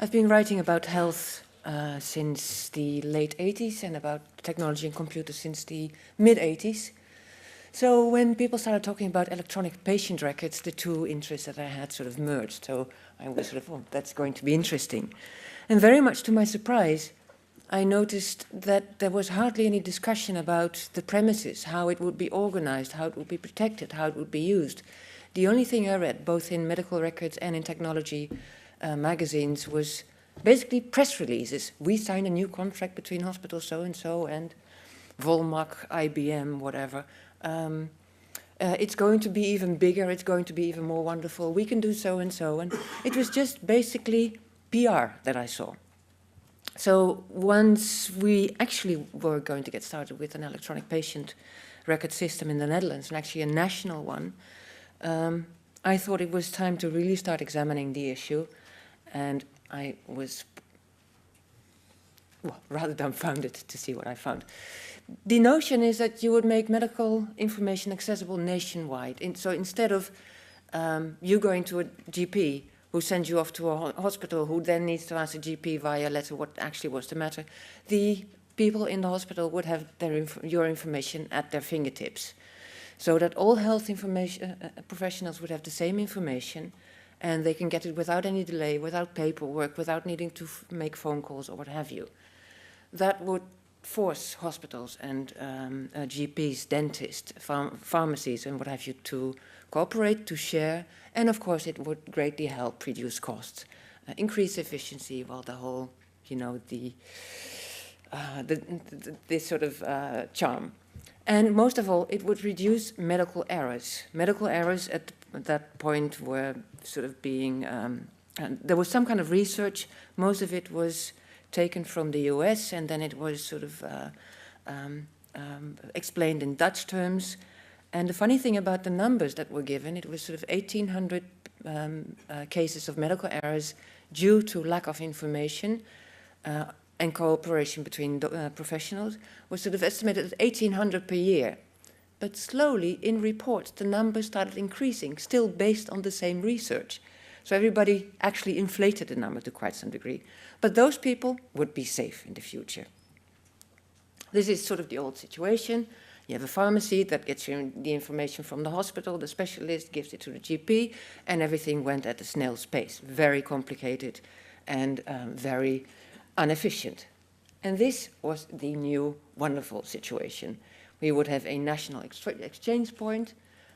I've been writing about health since the late 80s and about technology and computers since the mid 80s. So when people started talking about electronic patient records, the two interests that I had sort of merged. So I was sort of, oh, that's going to be interesting. And very much to my surprise, I noticed that there was hardly any discussion about the premises, how it would be organized, how it would be protected, how it would be used. The only thing I read, both in medical records and in technology magazines, was basically press releases. We signed a new contract between hospital so-and-so and Volmac, IBM, whatever. It's going to be even bigger, it's going to be even more wonderful, we can do so-and-so. And it was just basically PR that I saw. So once we actually were going to get started with an electronic patient record system in the Netherlands, and actually a national one, I thought it was time to really start examining the issue. And I was, well, rather dumbfounded to see what I found. The notion is that you would make medical information accessible nationwide. So instead of you going to a GP who sends you off to a hospital who then needs to ask a GP via letter what actually was the matter, the people in the hospital would have your information at their fingertips. So that all health information professionals would have the same information, and they can get it without any delay, without paperwork, without needing to make phone calls or what have you. That would force hospitals and GPs, dentists, pharmacies and what have you to cooperate, to share, and of course it would greatly help reduce costs, increase efficiency, while the whole, you know, this sort of charm. And most of all, it would reduce medical errors. Medical errors at that point were sort of being, there was some kind of research, most of it was taken from the US, and then it was sort of explained in Dutch terms. And the funny thing about the numbers that were given, it was sort of 1,800 cases of medical errors due to lack of information and cooperation between professionals, was sort of estimated at 1,800 per year. But slowly, in reports, the numbers started increasing, still based on the same research. So everybody actually inflated the number to quite some degree. But those people would be safe in the future. This is sort of the old situation. You have a pharmacy that gets you the information from the hospital, the specialist gives it to the GP, and everything went at a snail's pace. Very complicated and very inefficient. And this was the new wonderful situation. We would have a national exchange point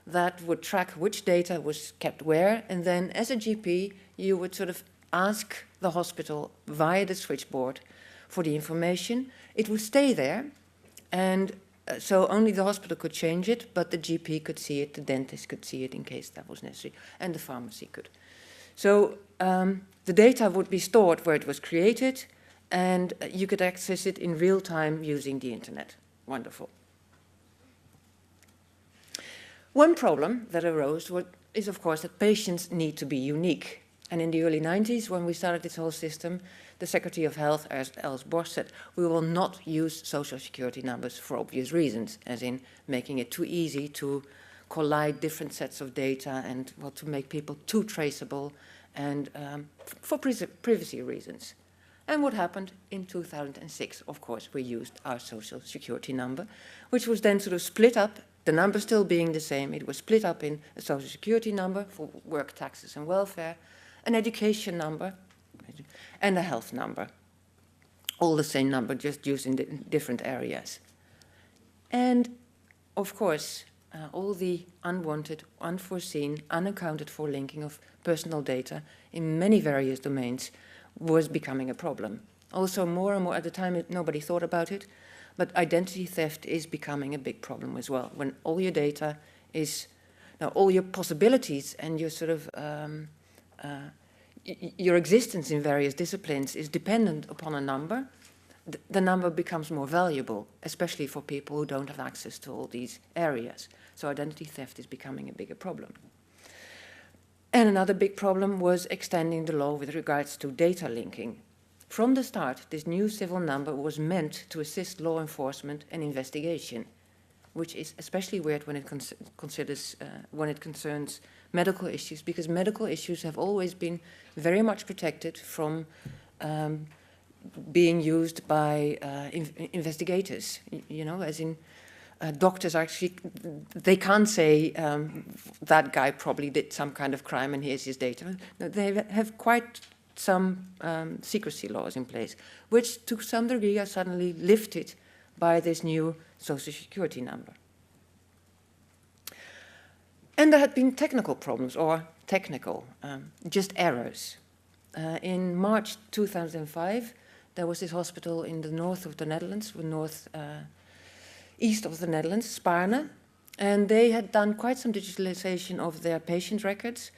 that would track which data was kept where, and then as a GP, you would sort of ask the hospital via the switchboard for the information. It would stay there, and so only the hospital could change it, but the GP could see it, the dentist could see it in case that was necessary, and the pharmacy could. So the data would be stored where it was created, and you could access it in real time using the internet. Wonderful. One problem that arose is, of course, that patients need to be unique. And in the early 90s, when we started this whole system, the Secretary of Health, Alice Bosch, said, we will not use social security numbers for obvious reasons, as in making it too easy to collide different sets of data and, well, to make people too traceable and for privacy reasons. And what happened in 2006, of course, we used our social security number, which was then sort of split up, the number still being the same. It was split up in a social security number for work, taxes and welfare, an education number, and a health number. All the same number, just used in different areas. And, of course, all the unwanted, unforeseen, unaccounted for linking of personal data in many various domains was becoming a problem. Also, more and more, at the time, nobody thought about it, but identity theft is becoming a big problem as well. When all your data is, now all your possibilities and your sort of, your existence in various disciplines is dependent upon a number, the number becomes more valuable, especially for people who don't have access to all these areas. So identity theft is becoming a bigger problem. And another big problem was extending the law with regards to data linking. From the start, this new civil number was meant to assist law enforcement and investigation. which is especially weird when it concerns medical issues, because medical issues have always been very much protected from being used by investigators, you know, as in doctors actually, they can't say that guy probably did some kind of crime and here's his data. No, they have quite some secrecy laws in place, which to some degree are suddenly lifted by this new social security number. And there had been technical problems, or just errors. In March 2005, there was this hospital in the north of the Netherlands, east of the Netherlands, Spaarne, and they had done quite some digitalization of their patient records,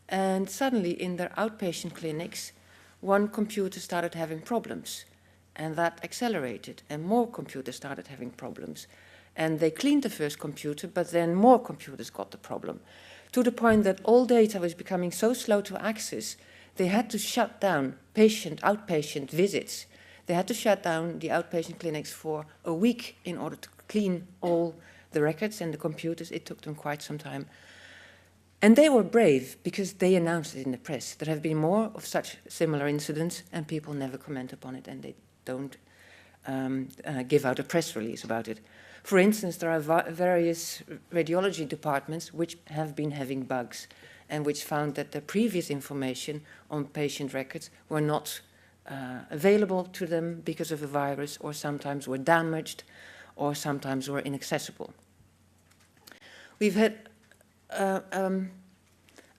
and suddenly in their outpatient clinics, one computer started having problems, and that accelerated, and more computers started having problems. And they cleaned the first computer, but then more computers got the problem, to the point that all data was becoming so slow to access, they had to shut down outpatient visits. They had to shut down the outpatient clinics for a week in order to clean all the records and the computers. It took them quite some time. And they were brave because they announced it in the press. There have been more of such similar incidents and people never comment upon it, and they don't give out a press release about it. For instance, there are various radiology departments which have been having bugs and which found that the previous information on patient records were not available to them because of a virus, or sometimes were damaged, or sometimes were inaccessible. We've had a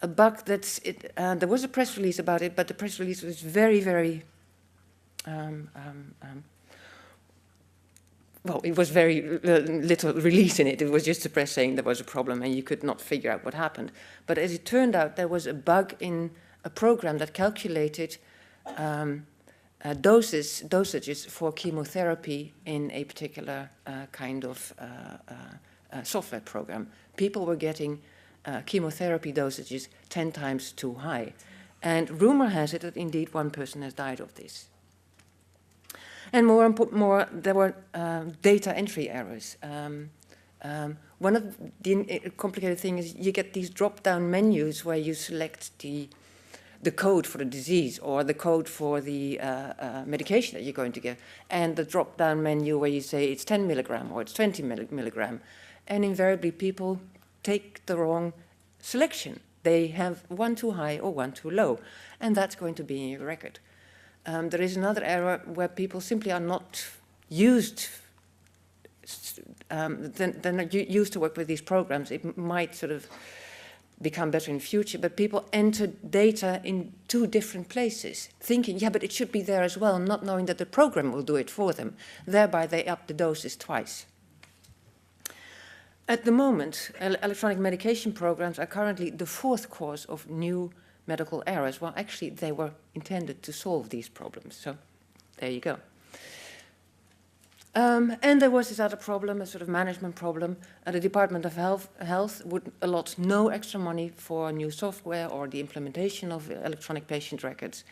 bug that's, there was a press release about it, but the press release was very, very, well, it was very little release in it. It was just the press saying there was a problem and you could not figure out what happened. But as it turned out, there was a bug in a program that calculated dosages for chemotherapy in a particular kind of software program. People were getting chemotherapy dosages 10 times too high. And rumor has it that indeed one person has died of this. And more there were data entry errors. One of the complicated things is you get these drop-down menus where you select the code for the disease or the code for the medication that you're going to give, and the drop-down menu where you say it's 10 milligram or it's 20 milligram. And invariably people take the wrong selection. They have one too high or one too low, and that's going to be in your record. There is another error where people simply are not used, they're not used to work with these programs. It might sort of become better in future, but people enter data in two different places, thinking, yeah, but it should be there as well, not knowing that the program will do it for them. Thereby, they up the doses twice. At the moment, electronic medication programs are currently the fourth cause of new medical errors. Well, actually, they were intended to solve these problems. So there you go. And there was this other problem, a sort of management problem. The Department of Health would allot no extra money for new software or the implementation of electronic patient records.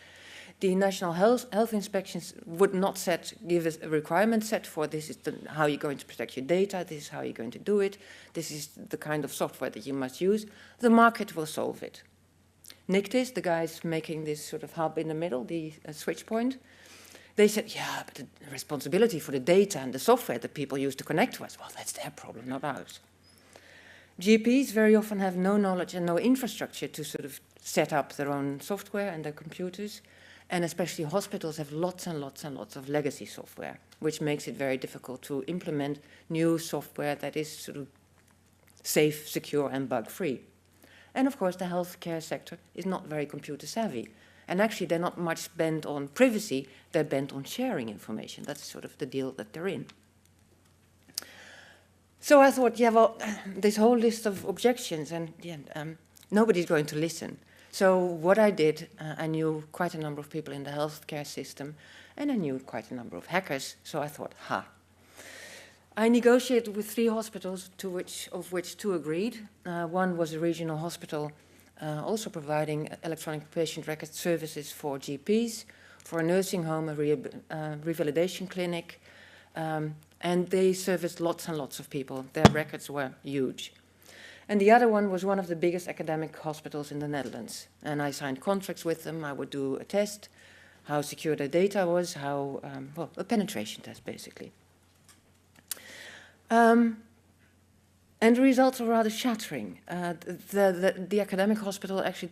The National Health Inspections would not give us a requirement set for this is how you're going to protect your data, this is how you're going to do it, this is the kind of software that you must use. The market will solve it. Nictis, the guys making this sort of hub in the middle, the switch point, they said, yeah, but the responsibility for the data and the software that people use to connect to us, well, that's their problem, not ours. GPs very often have no knowledge and no infrastructure to sort of set up their own software and their computers, and especially hospitals have lots and lots and lots of legacy software, which makes it very difficult to implement new software that is sort of safe, secure, and bug-free. And of course, the healthcare sector is not very computer savvy. And actually, they're not much bent on privacy, they're bent on sharing information. That's sort of the deal that they're in. So I thought, yeah, well, this whole list of objections, and yeah, nobody's going to listen. So what I did, I knew quite a number of people in the healthcare system, and I knew quite a number of hackers, so I thought, I negotiated with 3 hospitals, of which 2 agreed. One was a regional hospital, also providing electronic patient record services for GPs, for a nursing home, a revalidation clinic, And they serviced lots and lots of people. Their records were huge. And the other one was one of the biggest academic hospitals in the Netherlands. And I signed contracts with them. I would do a test, how secure their data was, how, well, a penetration test, basically. And the results were rather shattering. The academic hospital, actually,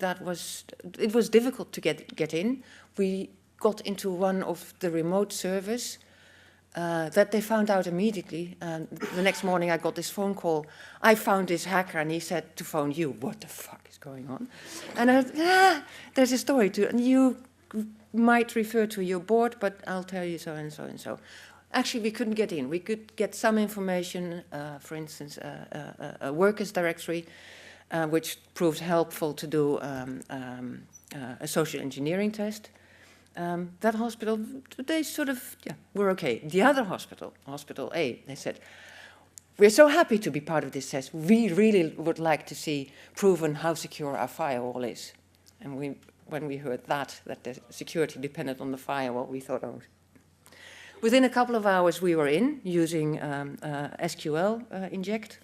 it was difficult to get in. We got into one of the remote servers that they found out immediately. The next morning I got this phone call. I found this hacker and he said to phone you. What the fuck is going on? And I said, there's a story to it. And you might refer to your board, but I'll tell you so and so and so. Actually, we couldn't get in. We could get some information, for instance, a workers directory, which proved helpful to do a social engineering test. That hospital, they sort of, were okay. The other hospital, Hospital A, they said, we're so happy to be part of this test. We really would like to see proven how secure our firewall is. And when we heard that the security depended on the firewall, we thought, oh. Within a couple of hours, we were in using SQL inject.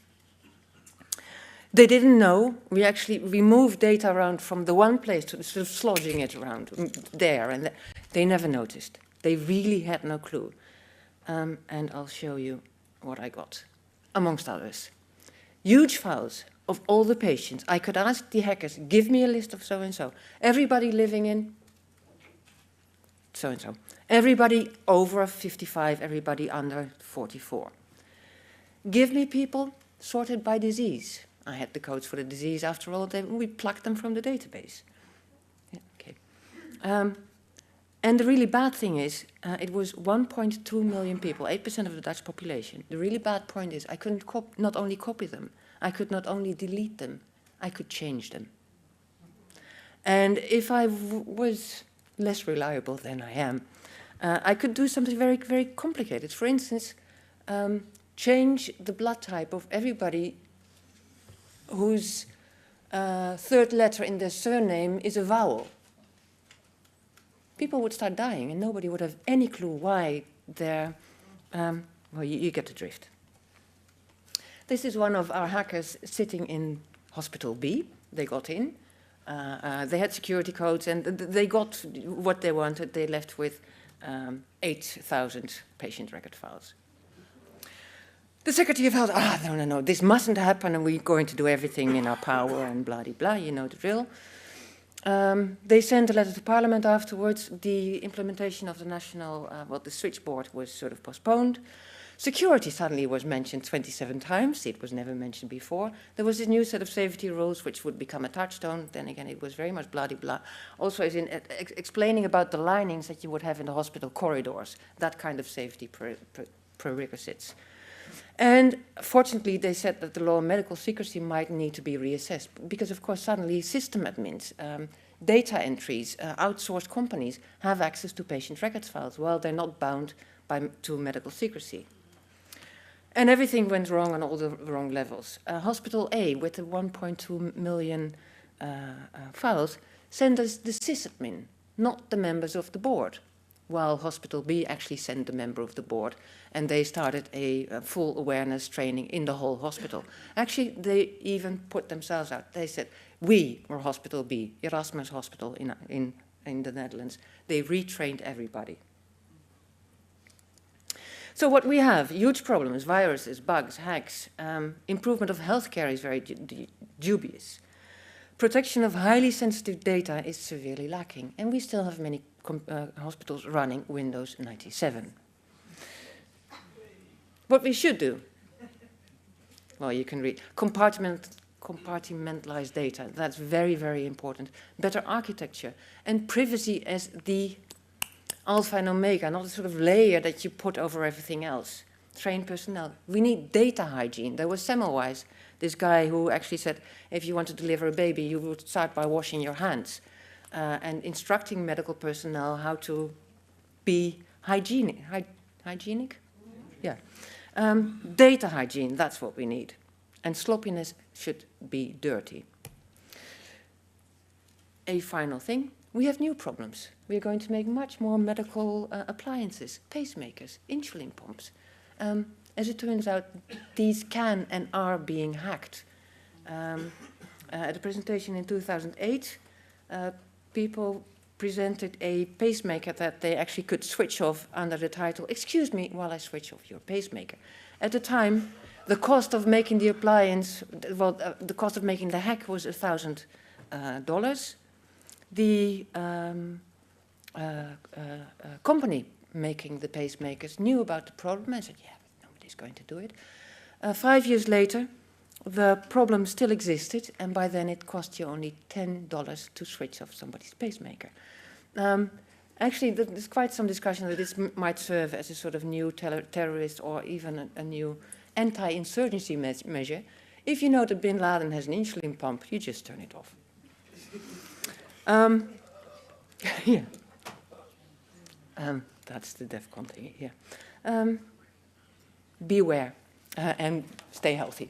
They didn't know. We moved data around from the one place to sort of sloshing it around there, and they never noticed. They really had no clue. And I'll show you what I got, amongst others. Huge files of all the patients. I could ask the hackers, give me a list of so-and-so. Everybody living in so-and-so. Everybody over 55, everybody under 44. Give me people sorted by disease. I had the codes for the disease. After all, we plucked them from the database. Yeah, okay. And the really bad thing is, it was 1.2 million people, 8% of the Dutch population. The really bad point is, I couldn't not only copy them, I could not only delete them, I could change them. And if I was less reliable than I am, I could do something very, very complicated. For instance, change the blood type of everybody whose third letter in their surname is a vowel. People would start dying and nobody would have any clue why they're, well, you get the drift. This is one of our hackers sitting in Hospital B. They got in. They had security codes and they got what they wanted. They left with 8,000 patient record files. The Secretary of Health, no, this mustn't happen and we're going to do everything in our power and blah-de-blah, you know the drill. They sent a letter to Parliament afterwards. The implementation of the national, the switchboard was sort of postponed. Security suddenly was mentioned 27 times. It was never mentioned before. There was this new set of safety rules which would become a touchstone. Then again, it was very much blah-de-blah. Also, as in explaining about the linings that you would have in the hospital corridors, that kind of safety prerequisites. And fortunately, they said that the law on medical secrecy might need to be reassessed because, of course, suddenly system admins, data entries, outsourced companies have access to patient records files while they're not bound to medical secrecy. And everything went wrong on all the wrong levels. Hospital A, with the 1.2 million files, sent us the sysadmin, not the members of the board, while Hospital B actually sent the member of the board, and they started a full awareness training in the whole hospital. Actually, they even put themselves out. They said, we were Hospital B, Erasmus Hospital in the Netherlands. They retrained everybody. So what we have, huge problems, viruses, bugs, hacks. Improvement of healthcare is very dubious. Protection of highly sensitive data is severely lacking, and we still have many hospitals running Windows 97. What we should do, well, you can read, compartmentalized data. That's very, very important. Better architecture and privacy as the alpha and omega, not a sort of layer that you put over everything else. Trained personnel. We need data hygiene. There was Semmelweis, this guy who actually said, if you want to deliver a baby, you would start by washing your hands and instructing medical personnel how to be hygienic. Hygienic? Yeah. Data hygiene, that's what we need. And sloppiness should be dirty. A final thing. We have new problems. We are going to make much more medical appliances, pacemakers, insulin pumps. As it turns out, these can and are being hacked. At a presentation in 2008, people presented a pacemaker that they actually could switch off under the title, "Excuse me while I switch off your pacemaker." At the time, the cost of making the appliance, well, the cost of making the hack was $1,000. The company making the pacemakers knew about the problem and said, yeah, nobody's going to do it. 5 years later, the problem still existed, and by then it cost you only $10 to switch off somebody's pacemaker. Actually, there's quite some discussion that this might serve as a sort of new terrorist or even a new anti-insurgency measure. If you know that bin Laden has an insulin pump, you just turn it off. Yeah. That's the DEFCON thing, yeah. Beware and stay healthy.